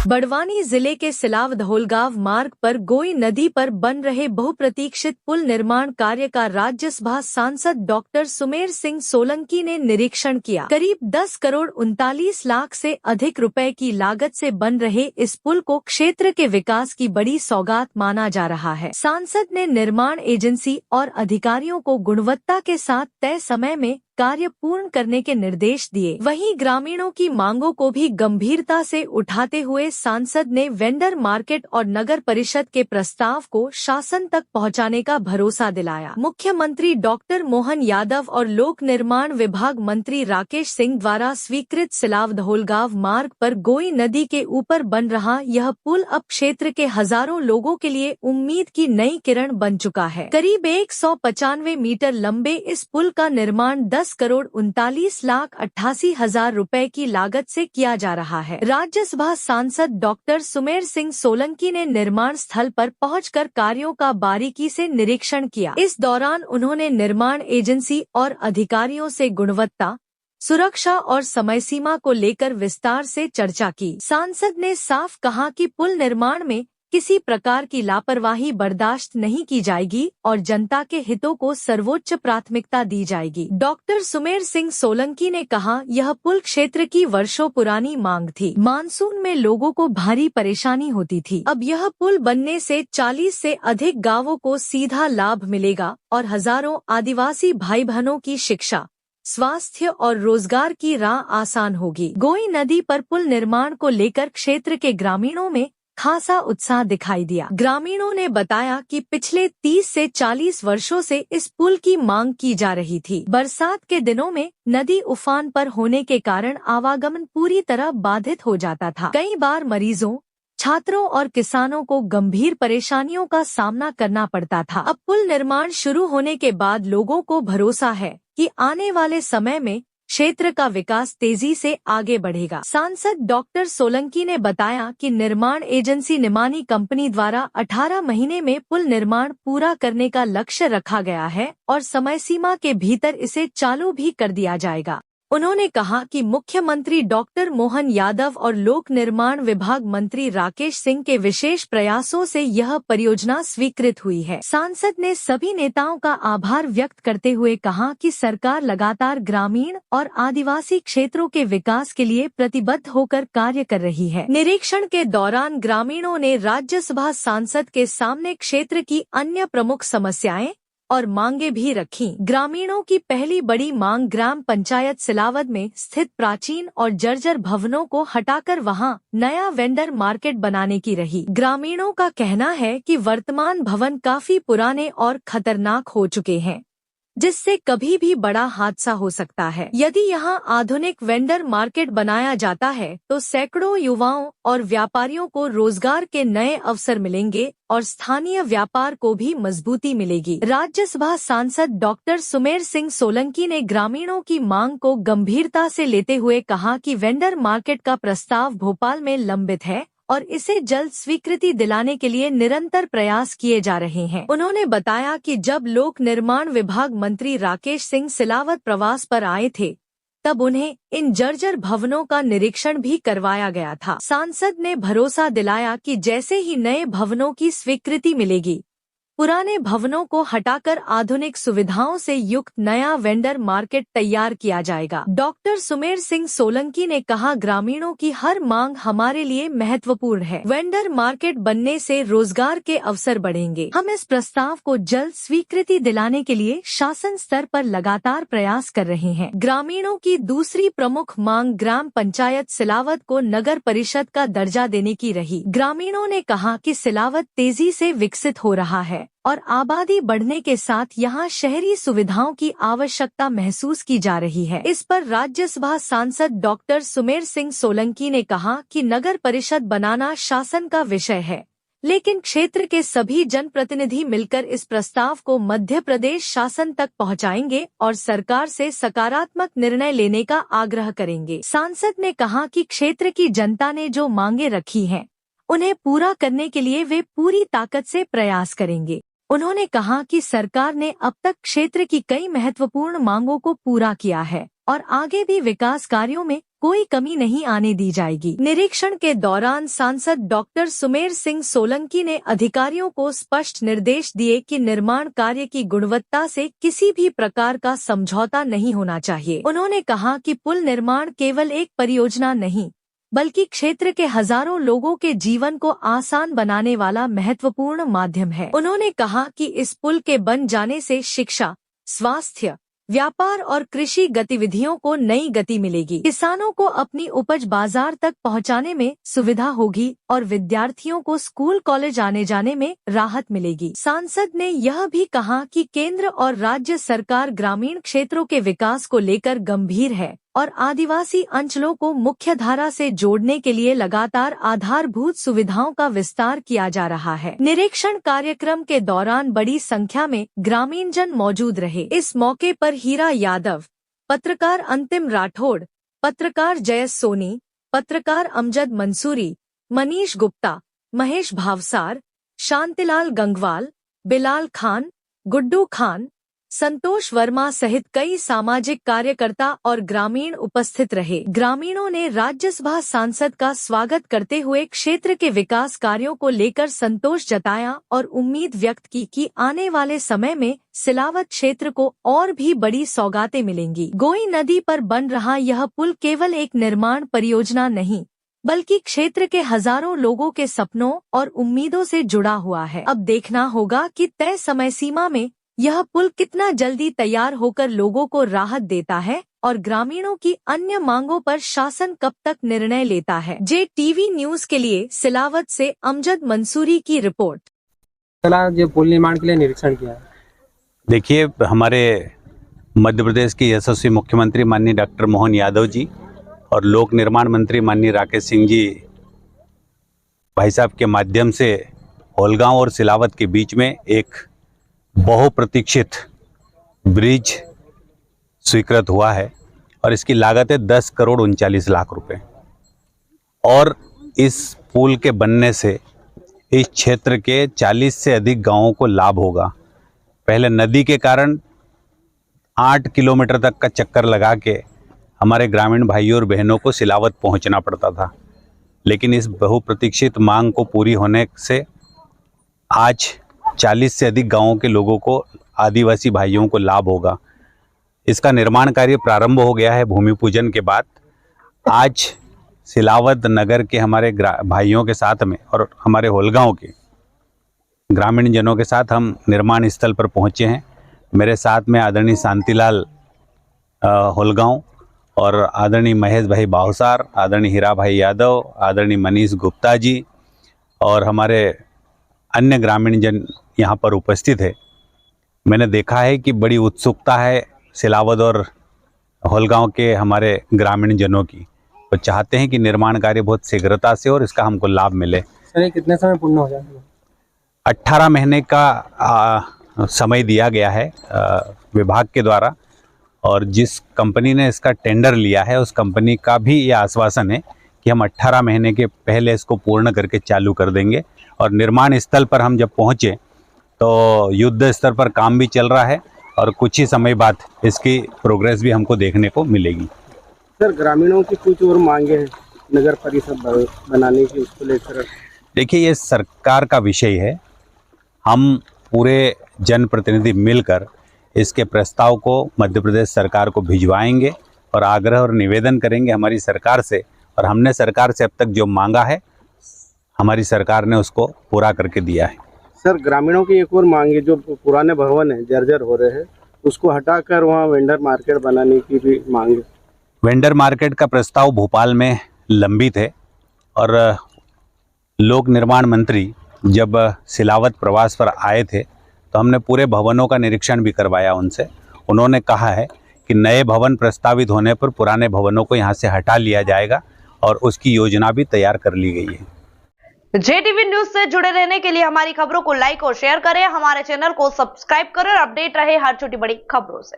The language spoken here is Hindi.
बड़वानी जिले के सिलावधोलगांव मार्ग पर गोई नदी पर बन रहे बहुप्रतीक्षित पुल निर्माण कार्य का राज्यसभा सांसद डॉक्टर सुमेर सिंह सोलंकी ने निरीक्षण किया। करीब 10 करोड़ 39 लाख से अधिक रुपए की लागत से बन रहे इस पुल को क्षेत्र के विकास की बड़ी सौगात माना जा रहा है। सांसद ने निर्माण एजेंसी और अधिकारियों को गुणवत्ता के साथ तय समय में कार्य पूर्ण करने के निर्देश दिए। वहीं ग्रामीणों की मांगों को भी गंभीरता से उठाते हुए सांसद ने वेंडर मार्केट और नगर परिषद के प्रस्ताव को शासन तक पहुंचाने का भरोसा दिलाया। मुख्यमंत्री डॉक्टर मोहन यादव और लोक निर्माण विभाग मंत्री राकेश सिंह द्वारा स्वीकृत सिलावधोलगांव मार्ग पर गोई नदी के ऊपर बन रहा यह पुल अब क्षेत्र के हजारों लोगों के लिए उम्मीद की नई किरण बन चुका है। करीब 195 मीटर लंबे इस पुल का निर्माण 10 करोड़ 39 लाख 88 हजार रुपए की लागत से किया जा रहा है। राज्यसभा सांसद डॉक्टर सुमेर सिंह सोलंकी ने निर्माण स्थल पर पहुंचकर कार्यों का बारीकी से निरीक्षण किया। इस दौरान उन्होंने निर्माण एजेंसी और अधिकारियों से गुणवत्ता, सुरक्षा और समय सीमा को लेकर विस्तार से चर्चा की। सांसद ने साफ कहा कि पुल निर्माण में किसी प्रकार की लापरवाही बर्दाश्त नहीं की जाएगी और जनता के हितों को सर्वोच्च प्राथमिकता दी जाएगी। डॉक्टर सुमेर सिंह सोलंकी ने कहा, यह पुल क्षेत्र की वर्षों पुरानी मांग थी। मानसून में लोगों को भारी परेशानी होती थी। अब यह पुल बनने से 40 से अधिक गांवों को सीधा लाभ मिलेगा और हजारों आदिवासी भाई बहनों की शिक्षा, स्वास्थ्य और रोजगार की राह आसान होगी। गोई नदी पर पुल निर्माण को लेकर क्षेत्र के ग्रामीणों में खासा उत्साह दिखाई दिया। ग्रामीणों ने बताया कि पिछले 30 से 40 वर्षों से इस पुल की मांग की जा रही थी। बरसात के दिनों में नदी उफान पर होने के कारण आवागमन पूरी तरह बाधित हो जाता था। कई बार मरीजों, छात्रों और किसानों को गंभीर परेशानियों का सामना करना पड़ता था। अब पुल निर्माण शुरू होने के बाद लोगों को भरोसा है कि आने वाले समय में क्षेत्र का विकास तेजी से आगे बढ़ेगा। सांसद डॉक्टर सोलंकी ने बताया कि निर्माण एजेंसी निमानी कंपनी द्वारा 18 महीने में पुल निर्माण पूरा करने का लक्ष्य रखा गया है और समय सीमा के भीतर इसे चालू भी कर दिया जाएगा। उन्होंने कहा कि मुख्यमंत्री डॉक्टर मोहन यादव और लोक निर्माण विभाग मंत्री राकेश सिंह के विशेष प्रयासों से यह परियोजना स्वीकृत हुई है। सांसद ने सभी नेताओं का आभार व्यक्त करते हुए कहा कि सरकार लगातार ग्रामीण और आदिवासी क्षेत्रों के विकास के लिए प्रतिबद्ध होकर कार्य कर रही है। निरीक्षण के दौरान ग्रामीणों ने राज्यसभा सांसद के सामने क्षेत्र की अन्य प्रमुख समस्याएं और मांगे भी रखी। ग्रामीणों की पहली बड़ी मांग ग्राम पंचायत सिलावद में स्थित प्राचीन और जर्जर भवनों को हटाकर वहां नया वेंडर मार्केट बनाने की रही। ग्रामीणों का कहना है कि वर्तमान भवन काफी पुराने और खतरनाक हो चुके हैं, जिससे कभी भी बड़ा हादसा हो सकता है। यदि यहाँ आधुनिक वेंडर मार्केट बनाया जाता है तो सैकड़ों युवाओं और व्यापारियों को रोजगार के नए अवसर मिलेंगे और स्थानीय व्यापार को भी मजबूती मिलेगी। राज्यसभा सांसद डॉक्टर सुमेर सिंह सोलंकी ने ग्रामीणों की मांग को गंभीरता से लेते हुए कहा कि वेंडर मार्केट का प्रस्ताव भोपाल में लंबित है और इसे जल्द स्वीकृति दिलाने के लिए निरंतर प्रयास किए जा रहे हैं। उन्होंने बताया कि जब लोक निर्माण विभाग मंत्री राकेश सिंह सिलावद प्रवास पर आए थे, तब उन्हें इन जर्जर भवनों का निरीक्षण भी करवाया गया था। सांसद ने भरोसा दिलाया कि जैसे ही नए भवनों की स्वीकृति मिलेगी, पुराने भवनों को हटाकर आधुनिक सुविधाओं से युक्त नया वेंडर मार्केट तैयार किया जाएगा। डॉक्टर सुमेर सिंह सोलंकी ने कहा, ग्रामीणों की हर मांग हमारे लिए महत्वपूर्ण है। वेंडर मार्केट बनने से रोजगार के अवसर बढ़ेंगे। हम इस प्रस्ताव को जल्द स्वीकृति दिलाने के लिए शासन स्तर पर लगातार प्रयास कर रहे हैं। ग्रामीणों की दूसरी प्रमुख मांग ग्राम पंचायत सिलावद को नगर परिषद का दर्जा देने की रही। ग्रामीणों ने कहा कि सिलावद तेजी से विकसित हो रहा है और आबादी बढ़ने के साथ यहाँ शहरी सुविधाओं की आवश्यकता महसूस की जा रही है। इस पर राज्यसभा सांसद डॉक्टर सुमेर सिंह सोलंकी ने कहा कि नगर परिषद बनाना शासन का विषय है, लेकिन क्षेत्र के सभी जनप्रतिनिधि मिलकर इस प्रस्ताव को मध्य प्रदेश शासन तक पहुंचाएंगे और सरकार से सकारात्मक निर्णय लेने का आग्रह करेंगे। सांसद ने कहा कि क्षेत्र की जनता ने जो मांगे रखी हैं, उन्हें पूरा करने के लिए वे पूरी ताकत से प्रयास करेंगे। उन्होंने कहा कि सरकार ने अब तक क्षेत्र की कई महत्वपूर्ण मांगों को पूरा किया है और आगे भी विकास कार्यों में कोई कमी नहीं आने दी जाएगी। निरीक्षण के दौरान सांसद डॉक्टर सुमेर सिंह सोलंकी ने अधिकारियों को स्पष्ट निर्देश दिए कि निर्माण कार्य की गुणवत्ता से किसी भी प्रकार का समझौता नहीं होना चाहिए। उन्होंने कहा कि पुल निर्माण केवल एक परियोजना नहीं बल्कि क्षेत्र के हजारों लोगों के जीवन को आसान बनाने वाला महत्वपूर्ण माध्यम है। उन्होंने कहा कि इस पुल के बन जाने से शिक्षा, स्वास्थ्य, व्यापार और कृषि गतिविधियों को नई गति मिलेगी। किसानों को अपनी उपज बाजार तक पहुंचाने में सुविधा होगी और विद्यार्थियों को स्कूल कॉलेज आने जाने में राहत मिलेगी। सांसद ने यह भी कहा कि केंद्र और राज्य सरकार ग्रामीण क्षेत्रों के विकास को लेकर गंभीर है और आदिवासी अंचलों को मुख्य धारा से जोड़ने के लिए लगातार आधारभूत सुविधाओं का विस्तार किया जा रहा है। निरीक्षण कार्यक्रम के दौरान बड़ी संख्या में ग्रामीण जन मौजूद रहे। इस मौके पर हीरा यादव, पत्रकार अंतिम राठौड़, पत्रकार जयेश सोनी, पत्रकार अमजद मंसूरी, मनीष गुप्ता, महेश भावसार, शांतिलाल गंगवाल, बिलाल खान, गुड्डू खान, संतोष वर्मा सहित कई सामाजिक कार्यकर्ता और ग्रामीण उपस्थित रहे। ग्रामीणों ने राज्यसभा सांसद का स्वागत करते हुए क्षेत्र के विकास कार्यों को लेकर संतोष जताया और उम्मीद व्यक्त की कि आने वाले समय में सिलावत क्षेत्र को और भी बड़ी सौगातें मिलेंगी। गोई नदी पर बन रहा यह पुल केवल एक निर्माण परियोजना नहीं बल्कि क्षेत्र के हजारों लोगों के सपनों और उम्मीदों से जुड़ा हुआ है। अब देखना होगा कि तय समय सीमा में यह पुल कितना जल्दी तैयार होकर लोगों को राहत देता है और ग्रामीणों की अन्य मांगों पर शासन कब तक निर्णय लेता है। JTV न्यूज के लिए सिलावत से अमजद मंसूरी की रिपोर्ट। जो पुल निर्माण के लिए निरीक्षण किया है, देखिए, हमारे मध्य प्रदेश के यशस्वी मुख्यमंत्री माननीय डॉक्टर मोहन यादव जी और लोक निर्माण मंत्री माननीय राकेश सिंह जी भाई साहब के माध्यम से होलगांव और सिलावत के बीच में एक बहुप्रतीक्षित ब्रिज स्वीकृत हुआ है और इसकी लागत है 10 करोड़ 39 लाख रुपए। और इस पुल के बनने से इस क्षेत्र के 40 से अधिक गांवों को लाभ होगा। पहले नदी के कारण 8 किलोमीटर तक का चक्कर लगा के हमारे ग्रामीण भाइयों और बहनों को सिलावत पहुंचना पड़ता था, लेकिन इस बहुप्रतीक्षित मांग को पूरी होने से आज 40 से अधिक गांवों के लोगों को, आदिवासी भाइयों को लाभ होगा। इसका निर्माण कार्य प्रारंभ हो गया है भूमि पूजन के बाद। आज सिलावत नगर के हमारे भाइयों के साथ में और हमारे होलगांव के ग्रामीण जनों के साथ हम निर्माण स्थल पर पहुंचे हैं। मेरे साथ में आदरणीय शांतिलाल होलगांव और आदरणीय महेश भाई भावसार, आदरणीय हीरा भाई यादव, आदरणीय मनीष गुप्ता जी और हमारे अन्य ग्रामीण जन यहाँ पर उपस्थित है। मैंने देखा है कि बड़ी उत्सुकता है सिलावत और होलगांव के हमारे ग्रामीण जनों की, वो चाहते हैं कि निर्माण कार्य बहुत शीघ्रता से और इसका हमको लाभ मिले। सर, ये कितने समय पूर्ण हो जाएगा? 18 महीने का समय दिया गया है विभाग के द्वारा, और जिस कंपनी ने इसका टेंडर लिया है उस कंपनी का भी ये आश्वासन है कि हम 18 महीने के पहले इसको पूर्ण करके चालू कर देंगे। और निर्माण स्थल पर हम जब पहुँचे तो युद्ध स्तर पर काम भी चल रहा है और कुछ ही समय बाद इसकी प्रोग्रेस भी हमको देखने को मिलेगी। सर, ग्रामीणों की कुछ और मांगे हैं नगर परिषद बनाने की, उसको लेकर? देखिए, ये सरकार का विषय है। हम पूरे जनप्रतिनिधि मिलकर इसके प्रस्ताव को मध्य प्रदेश सरकार को भिजवाएंगे और आग्रह और निवेदन करेंगे हमारी सरकार से, और हमने सरकार से अब तक जो मांगा है हमारी सरकार ने उसको पूरा करके दिया है। सर, ग्रामीणों की एक और मांग है, जो पुराने भवन है जर्जर हो रहे हैं, उसको हटाकर वहाँ वेंडर मार्केट बनाने की भी मांग है। वेंडर मार्केट का प्रस्ताव भोपाल में लंबित है और लोक निर्माण मंत्री जब सिलावत प्रवास पर आए थे तो हमने पूरे भवनों का निरीक्षण भी करवाया उनसे। उन्होंने कहा है कि नए भवन प्रस्तावित होने पर पुराने भवनों को यहाँ से हटा लिया जाएगा और उसकी योजना भी तैयार कर ली गई है। JTV न्यूज से जुड़े रहने के लिए हमारी खबरों को लाइक और शेयर करें, हमारे चैनल को सब्सक्राइब करें और अपडेट रहे हर छोटी बड़ी खबरों से।